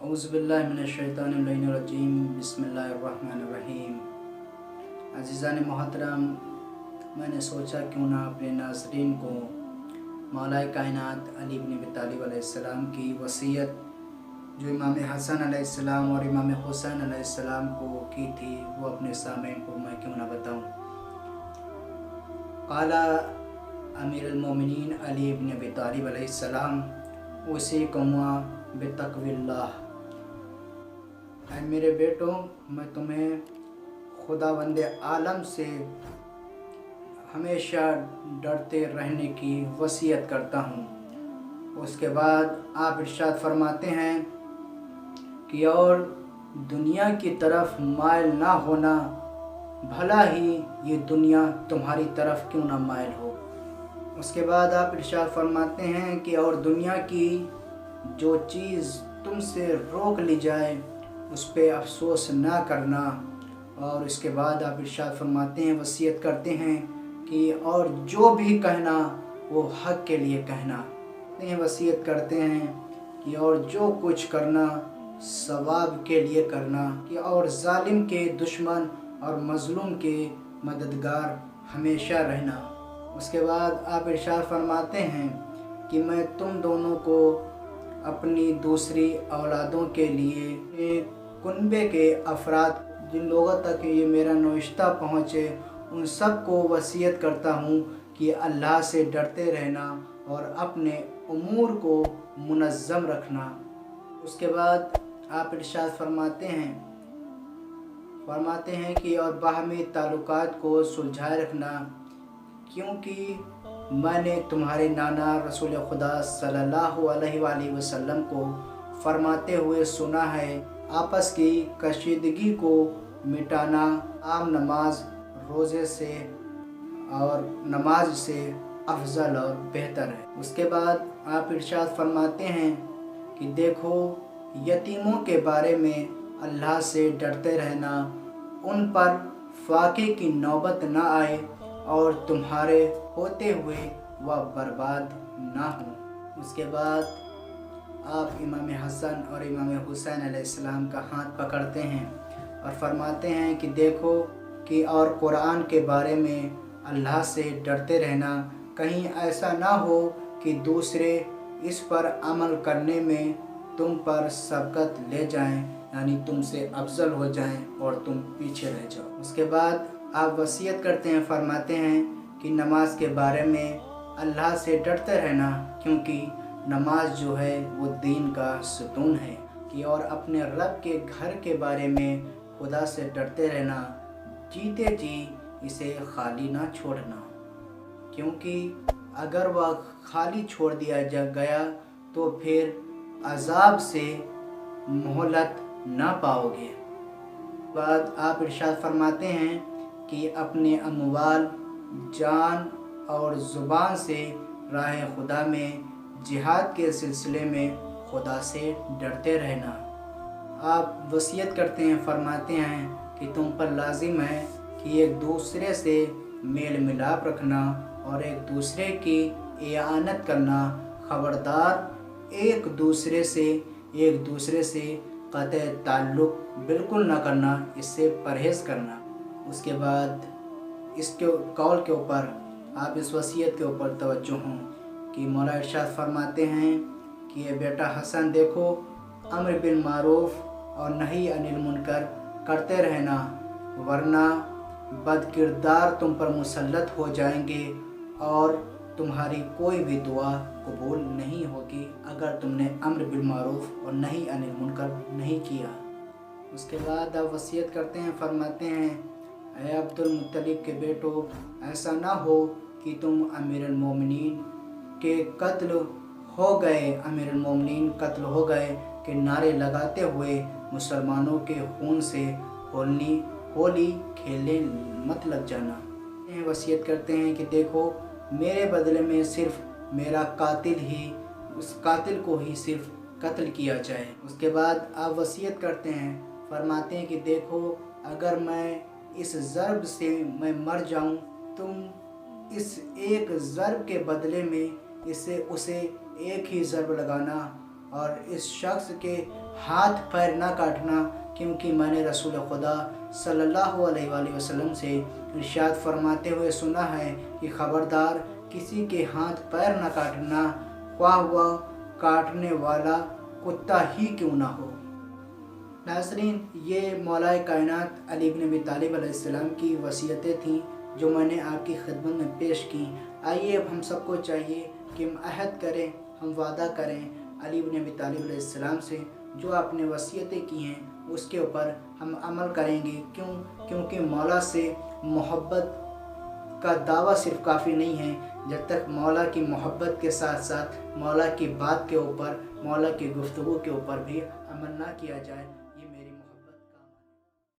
औज़ु बिल्लाहि मिनश्शैतानिर्रजीम बिस्मिल्लाहिर्रहमानिर्रहीम। अज़ीज़ान मोहतरम, मैंने सोचा क्यों ना अपने नाज़रीन को मौलाए कायनात अली इब्न अबी तालिब अलैहिस्सलाम की वसीयत जो इमाम हसन अलैहिस्सलाम और इमाम हुसैन अलैहिस्सलाम को की थी वो अपने सामईन को मैं क्यों ना बताऊं। क़ाला अमीरुल मोमिनीन अली इब्न अबी तालिब अलैहिस्सलाम उसीकुम बितक़विल्लाह। ऐ मेरे बेटों, मैं तुम्हें खुदावंद आलम से हमेशा डरते रहने की वसीयत करता हूँ। उसके बाद आप इरशाद फरमाते हैं कि और दुनिया की तरफ माइल ना होना, भला ही ये दुनिया तुम्हारी तरफ क्यों ना माइल हो। उसके बाद आप इरशाद फरमाते हैं कि और दुनिया की जो चीज़ तुमसे रोक ली जाए उस पे अफसोस ना करना। और इसके बाद आप इरशाद फरमाते हैं, वसीयत करते हैं कि और जो भी कहना वो हक़ के लिए कहना। वसीयत करते हैं कि और जो कुछ करना सवाब के लिए करना, कि और जालिम के दुश्मन और मज़लूम के मददगार हमेशा रहना। उसके बाद आप इरशाद फरमाते हैं कि मैं तुम दोनों को अपनी दूसरी औलादों के लिए कुनबे के अफराद जिन लोगों तक ये मेरा नौश्ता पहुँचे उन सब को वसीयत करता हूँ कि अल्लाह से डरते रहना और अपने उमूर को मुनज़्ज़म रखना। उसके बाद आप इरशाद फरमाते हैं कि और बाहमी ताल्लुकात को सुलझाए रखना, क्योंकि मैंने तुम्हारे नाना रसूल खुदा सल्लल्लाहु अलैहि वसल्लम को फरमाते हुए सुना है, आपस की कशीदगी को मिटाना आम नमाज रोज़े से और नमाज से अफजल और बेहतर है। उसके बाद आप इरशाद फरमाते हैं कि देखो, यतीमों के बारे में अल्लाह से डरते रहना, उन पर फाके की नौबत ना आए और तुम्हारे होते हुए वह बर्बाद ना हो। उसके बाद आप इमाम हसन और इमाम हुसैन अलैहिस्सलाम का हाथ पकड़ते हैं और फरमाते हैं कि देखो कि और कुरान के बारे में अल्लाह से डरते रहना, कहीं ऐसा ना हो कि दूसरे इस पर अमल करने में तुम पर सबकत ले जाएं, यानी तुमसे अफजल हो जाएं और तुम पीछे रह जाओ। उसके बाद आप वसीयत करते हैं, फरमाते हैं कि नमाज के बारे में अल्लाह से डरते रहना, क्योंकि नमाज जो है वो दीन का सुतून है। कि और अपने रब के घर के बारे में खुदा से डरते रहना, जीते जी इसे खाली ना छोड़ना, क्योंकि अगर वह खाली छोड़ दिया गया तो फिर अजाब से मोहलत ना पाओगे। बाद आप इरशाद फरमाते हैं कि अपने अमवाल, जान और ज़ुबान से राह खुदा में जिहाद के सिलसिले में खुदा से डरते रहना। आप वसीयत करते हैं, फरमाते हैं कि तुम पर लाजिम है कि एक दूसरे से मेल मिलाप रखना और एक दूसरे की इआनत करना, ख़बरदार एक दूसरे से क़त्अ ताल्लुक़ बिल्कुल ना करना, इससे परहेज़ करना। उसके बाद इसके कौल के ऊपर आप इस वसीयत के ऊपर तवज्जो हों कि मौला इरशाद फरमाते हैं कि ये बेटा हसन, देखो, अम्र बिल मारूफ़ और नही अनिल मुनकर करते रहना, वरना बदकिरदार तुम पर मुसल्लत हो जाएंगे और तुम्हारी कोई भी दुआ कबूल नहीं होगी अगर तुमने अम्र बिल मारूफ़ और नही अनिल मुनकर नहीं किया। उसके बाद आप वसीयत करते हैं, फरमाते हैं, ऐ अब्दुल मुत्तलिब के बेटो, ऐसा ना हो कि तुम अमीरुल मोमिनीन कत्ल हो गए के नारे लगाते हुए मुसलमानों के खून से होली खेलने मत लग जाना। वसीयत करते हैं कि देखो, मेरे बदले में सिर्फ मेरा उस कातिल को ही सिर्फ कत्ल किया जाए। उसके बाद आप वसीयत करते हैं, फरमाते हैं कि देखो, अगर मैं इस ज़र्ब से मैं मर जाऊं, तुम इस एक ज़र्ब के बदले में उसे एक ही ज़र्ब लगाना और इस शख्स के हाथ पैर ना काटना, क्योंकि मैंने रसूल खुदा सल्लल्लाहु अलैहि वसल्लम से इरशाद फरमाते हुए सुना है कि खबरदार किसी के हाथ पैर ना काटना, ख्वाह वह काटने वाला कुत्ता ही क्यों ना हो। नाज़रीन, ये मौलाए कायनात अली इब्न अबी तालिब अलैहिस्सलाम की वसीयतें थीं जो मैंने आपकी खिदमत में पेश की। आइए अब हम सबको चाहिए कि हम अहद करें, हम वादा करें अली इब्न अबी तालिब अलैहिस्सलाम से, जो आपने वसीयतें की हैं उसके ऊपर हम अमल करेंगे। क्योंकि मौला से मोहब्बत का दावा सिर्फ काफ़ी नहीं है, जब तक मौला की मोहब्बत के साथ साथ मौला की बात के ऊपर, मौला की गुफ्तगू के ऊपर भी अमल ना किया जाए।